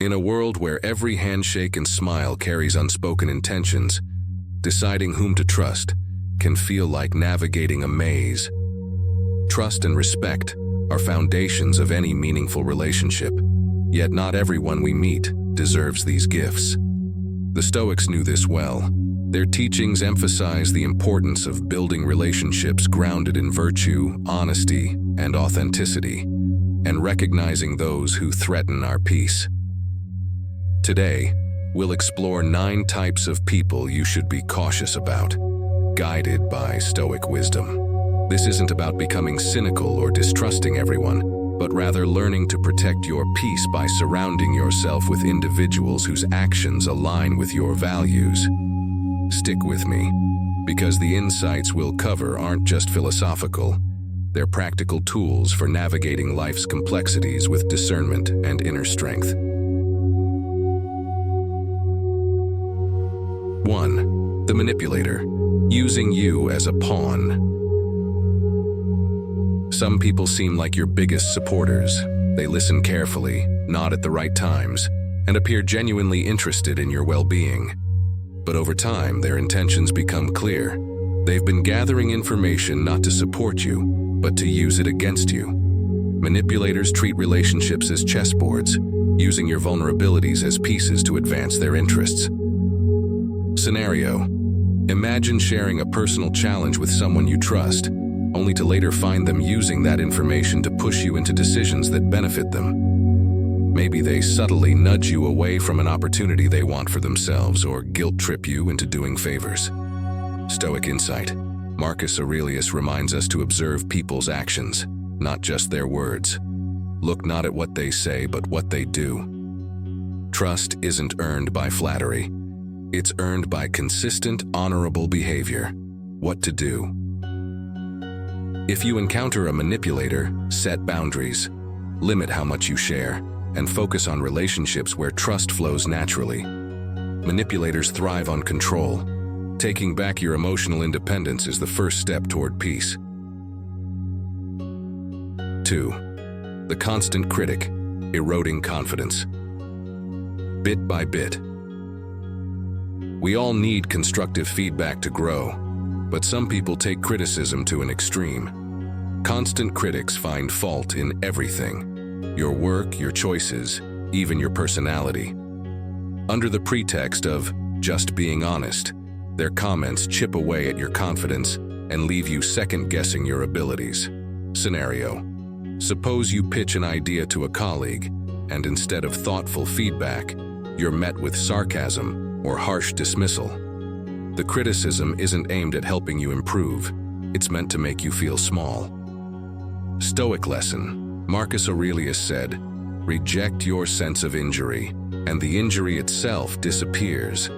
In a world where every handshake and smile carries unspoken intentions, deciding whom to trust can feel like navigating a maze. Trust and respect are foundations of any meaningful relationship, yet not everyone we meet deserves these gifts. The Stoics knew this well. Their teachings emphasize the importance of building relationships grounded in virtue, honesty, and authenticity, and recognizing those who threaten our peace. Today, we'll explore 9 types of people you should be cautious about, guided by Stoic wisdom. This isn't about becoming cynical or distrusting everyone, but rather learning to protect your peace by surrounding yourself with individuals whose actions align with your values. Stick with me, because the insights we'll cover aren't just philosophical. They're practical tools for navigating life's complexities with discernment and inner strength. 1. The manipulator, using you as a pawn. Some people seem like your biggest supporters. They listen carefully, nod at the right times, and appear genuinely interested in your well-being. But over time, their intentions become clear. They've been gathering information not to support you, but to use it against you. Manipulators treat relationships as chessboards, using your vulnerabilities as pieces to advance their interests. Scenario: imagine sharing a personal challenge with someone you trust, only to later find them using that information to push you into decisions that benefit them. Maybe they subtly nudge you away from an opportunity they want for themselves, or guilt-trip you into doing favors. Stoic insight. Marcus Aurelius reminds us to observe people's actions, not just their words. Look not at what they say, but what they do. Trust isn't earned by flattery. It's earned by consistent, honorable behavior. What to do? If you encounter a manipulator, set boundaries. Limit how much you share, and focus on relationships where trust flows naturally. Manipulators thrive on control. Taking back your emotional independence is the first step toward peace. 2. The constant critic, eroding confidence. Bit by bit. We all need constructive feedback to grow, but some people take criticism to an extreme. Constant critics find fault in everything: your work, your choices, even your personality. Under the pretext of just being honest, their comments chip away at your confidence and leave you second-guessing your abilities. Scenario: suppose you pitch an idea to a colleague, and instead of thoughtful feedback, you're met with sarcasm or harsh dismissal. The criticism isn't aimed at helping you improve. It's meant to make you feel small. Stoic lesson. Marcus Aurelius said, "Reject your sense of injury, and the injury itself disappears."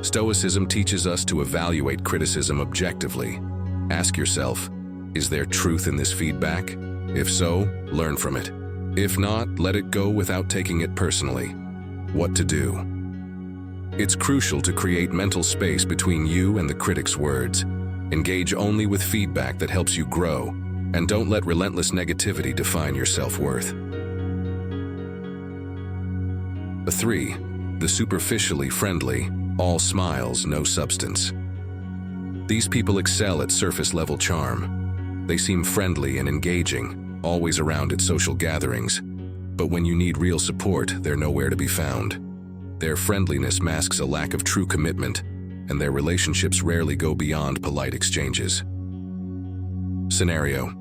Stoicism teaches us to evaluate criticism objectively. Ask yourself, is there truth in this feedback? If so, learn from it. If not, let it go without taking it personally. What to do? It's crucial to create mental space between you and the critic's words. Engage only with feedback that helps you grow, and don't let relentless negativity define your self-worth. 3. The superficially friendly, all smiles, no substance. These people excel at surface-level charm. They seem friendly and engaging, always around at social gatherings. But when you need real support, they're nowhere to be found. Their friendliness masks a lack of true commitment, and their relationships rarely go beyond polite exchanges. Scenario: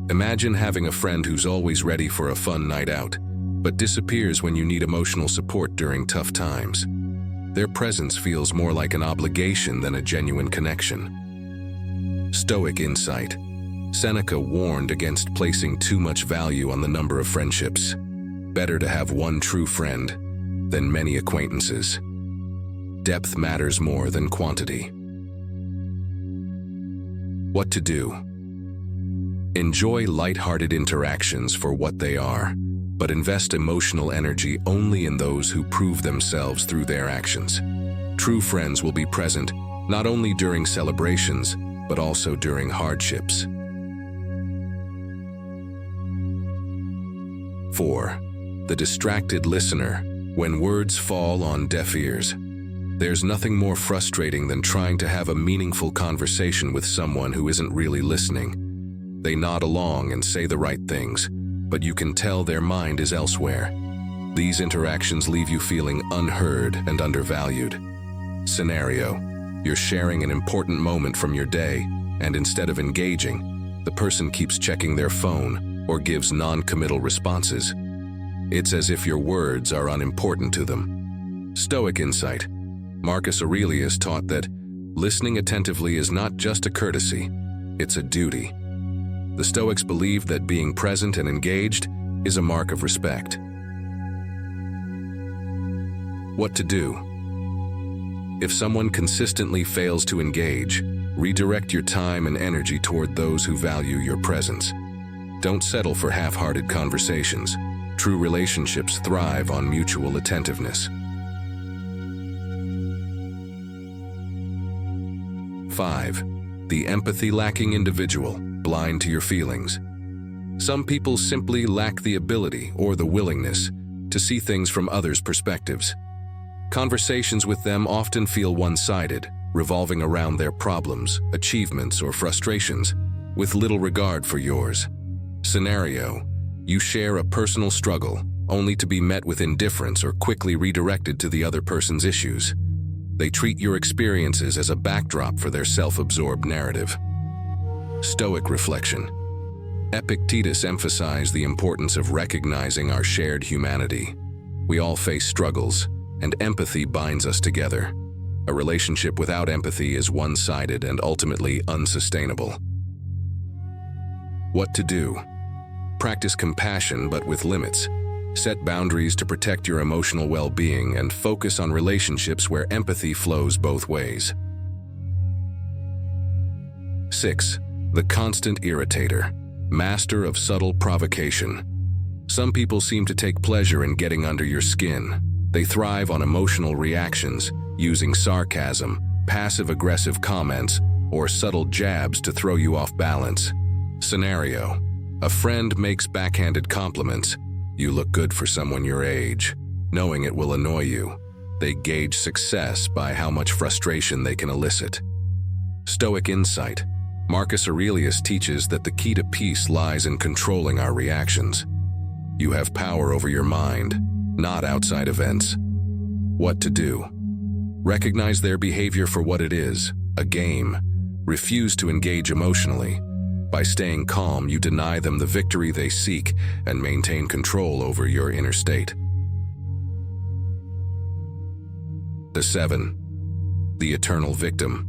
imagine having a friend who's always ready for a fun night out, but disappears when you need emotional support during tough times. Their presence feels more like an obligation than a genuine connection. Stoic insight. Seneca warned against placing too much value on the number of friendships. Better to have one true friend than many acquaintances. Depth matters more than quantity. What to do? Enjoy lighthearted interactions for what they are, but invest emotional energy only in those who prove themselves through their actions. True friends will be present not only during celebrations, but also during hardships. 4. The distracted listener, When words fall on deaf ears, there's nothing more frustrating than trying to have a meaningful conversation with someone who isn't really listening. They nod along and say the right things, but you can tell their mind is elsewhere. These interactions leave you feeling unheard and undervalued. Scenario: you're sharing an important moment from your day, and instead of engaging, the person keeps checking their phone or gives non-committal responses. It's as if your words are unimportant to them. Stoic insight: Marcus Aurelius taught that listening attentively is not just a courtesy, it's a duty. The Stoics believed that being present and engaged is a mark of respect. What to do? If someone consistently fails to engage, redirect your time and energy toward those who value your presence. Don't settle for half-hearted conversations. True relationships thrive on mutual attentiveness. 5. The empathy-lacking individual, blind to your feelings. Some people simply lack the ability or the willingness to see things from others' perspectives. Conversations with them often feel one-sided, revolving around their problems, achievements, or frustrations, with little regard for yours. Scenario: you share a personal struggle, only to be met with indifference or quickly redirected to the other person's issues. They treat your experiences as a backdrop for their self-absorbed narrative. Stoic reflection: Epictetus emphasized the importance of recognizing our shared humanity. We all face struggles, and empathy binds us together. A relationship without empathy is one-sided and ultimately unsustainable. What to do? Practice compassion, but with limits. Set boundaries to protect your emotional well-being and focus on relationships where empathy flows both ways. 6. The constant irritator, master of subtle provocation. Some people seem to take pleasure in getting under your skin. They thrive on emotional reactions, using sarcasm, passive-aggressive comments, or subtle jabs to throw you off balance. Scenario: a friend makes backhanded compliments. You look good for someone your age. Knowing it will annoy you, they gauge success by how much frustration they can elicit. Stoic insight: Marcus Aurelius teaches that the key to peace lies in controlling our reactions. You have power over your mind, not outside events. What to do? Recognize their behavior for what it is, a game. Refuse to engage emotionally. By staying calm, you deny them the victory they seek and maintain control over your inner state. 7. The eternal victim,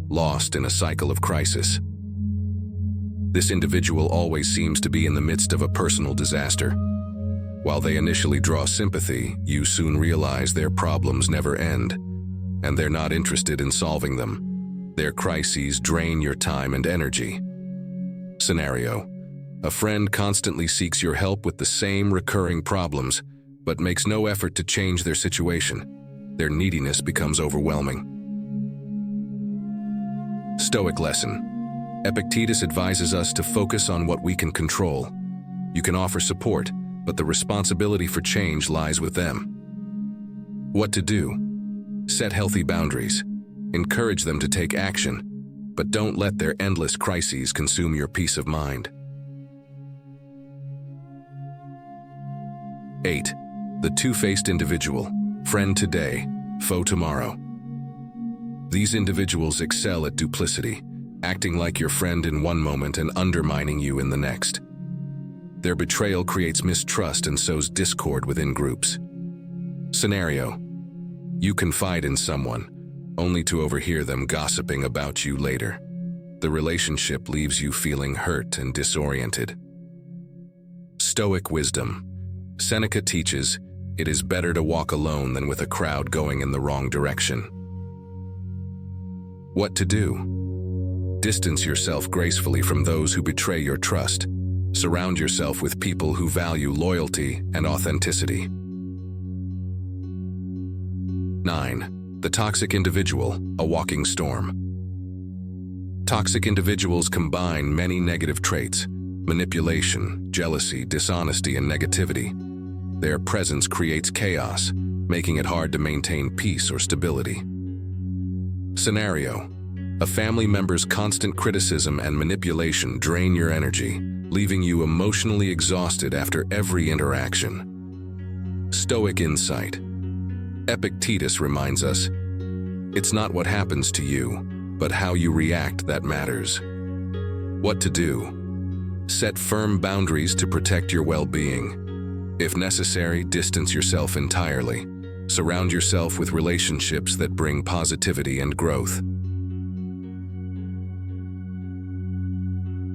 lost in a cycle of crisis. This individual always seems to be in the midst of a personal disaster. While they initially draw sympathy, you soon realize their problems never end, and they're not interested in solving them. Their crises drain your time and energy. Scenario: a friend constantly seeks your help with the same recurring problems, but makes no effort to change their situation. Their neediness becomes overwhelming. Stoic lesson: Epictetus advises us to focus on what we can control. You can offer support, but the responsibility for change lies with them. What to do? Set healthy boundaries. Encourage them to take action, but don't let their endless crises consume your peace of mind. 8. The two-faced individual, friend today, foe tomorrow. These individuals excel at duplicity, acting like your friend in one moment and undermining you in the next. Their betrayal creates mistrust and sows discord within groups. Scenario: you confide in someone, only to overhear them gossiping about you later. The relationship leaves you feeling hurt and disoriented. Stoic wisdom: Seneca teaches, it is better to walk alone than with a crowd going in the wrong direction. What to do? Distance yourself gracefully from those who betray your trust. Surround yourself with people who value loyalty and authenticity. 9. The toxic individual, a walking storm. Toxic individuals combine many negative traits: manipulation, jealousy, dishonesty, and negativity. Their presence creates chaos, making it hard to maintain peace or stability. Scenario: a family member's constant criticism and manipulation drain your energy, leaving you emotionally exhausted after every interaction. Stoic insight. Epictetus reminds us, it's not what happens to you, but how you react that matters. What to do? Set firm boundaries to protect your well-being. If necessary, distance yourself entirely. Surround yourself with relationships that bring positivity and growth.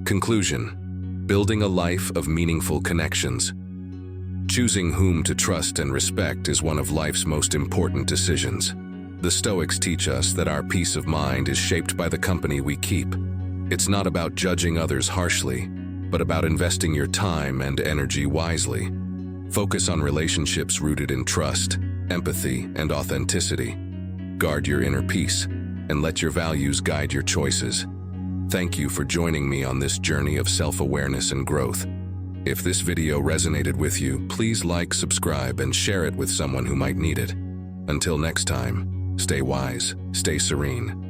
Conclusion: building a life of meaningful connections. Choosing whom to trust and respect is one of life's most important decisions. The Stoics teach us that our peace of mind is shaped by the company we keep. It's not about judging others harshly, but about investing your time and energy wisely. Focus on relationships rooted in trust, empathy, and authenticity. Guard your inner peace, and let your values guide your choices. Thank you for joining me on this journey of self-awareness and growth. If this video resonated with you, please like, subscribe, and share it with someone who might need it. Until next time, stay wise, stay serene.